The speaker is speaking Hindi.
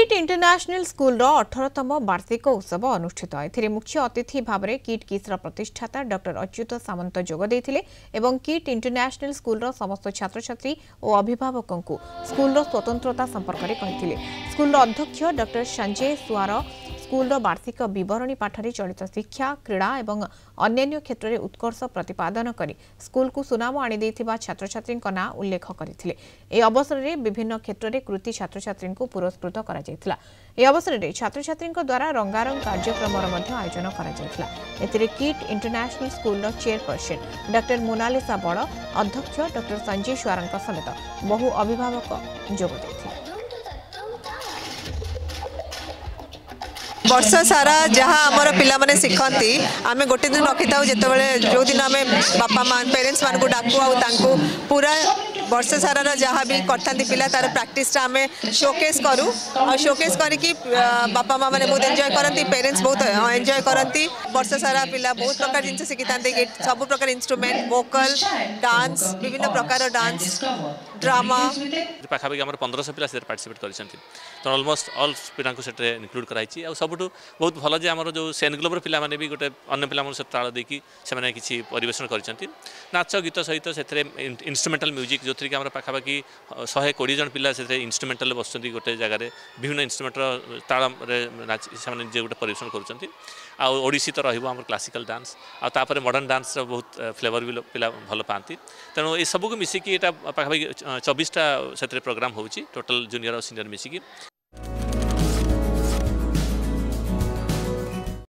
किट इंटरनेशनल स्कूल 18तम वार्षिक उत्सव अनुष्ठित ए मुख्य अतिथि भाव में किट किस्र प्रतिष्ठाता डॉक्टर अच्युत सामंत जोगदे किट इंटरनेशनल स्कूल समस्त छात्र छात्री और अभिभावकों को स्कूल स्वतंत्रता संपर्क में कही स्कूल अध्यक्ष डॉक्टर संजय सुआर स्कूल वार्षिक बरणी पाठ में चलित शिक्षा क्रीड़ा और अन्य क्षेत्र में उत्कर्ष प्रतिपादन कर स्कूल को सुनाम आनी छात्र छात्री ना उल्लेख करते अवसर में विभिन्न क्षेत्र में कृति छात्र छात्री को पुरस्कृत कर अवसर में छात्र छात्री द्वारा रंगारंग कार्यक्रम आयोजन कर KIIT international school chairperson doctor Monalisa बड़ अध्यक्ष डॉक्टर संजय सुआर समेत बहु अभिभावक जोगदे वर्ष सारा जहाँ आमर पिला माने शिखती आम गोटे दिन रखी था जो दिन आम बापा माँ पेरेन्ट्स मान को डाकू आउ पूरा वर्ष सारा जहाँ भी करता पिला तार प्रैक्टिस आम शोकेस करूँ और शोकेस करके बापा माँ मैंने बहुत एंजॉय करती पेरेन्ट्स बहुत एंजॉय करती वर्ष सारा पिला बहुत प्रकार जिन शिखी था सब प्रकार इंस्ट्रूमेंट वोकल डांस विभिन्न प्रकार डांस ड्रामा पाखापाखि आम 1500 पिला पार्टिसिपेट कर ऑलमोस्ट ऑल पिला इनक्लूड कराई सब बहुत भल जे आम जो सेन ग्लोबर पिला माने भी गोटे अन्य पिला सहित ताल देकी से किसी परिवेशन कर नाच गीत सहित से इंस्ट्रूमेंटल म्यूजिक जो थी कि पाखापाखि 120 जन पिला से इंस्ट्रूमेंटल बस गोटे जगह विभिन्न इंस्ट्रूमेंटर ताल से गोटे परिवेशन कर ओडिसी तो रही क्लासिकल डांस आपर मॉडर्न डांस बहुत फ्लेवर भी पिला भल पाती तेणु ये सबको मिसिकी पाखापाखि 24टा से प्रोग्राम होची टोटल जूनियर और सीनियर मिसिकी।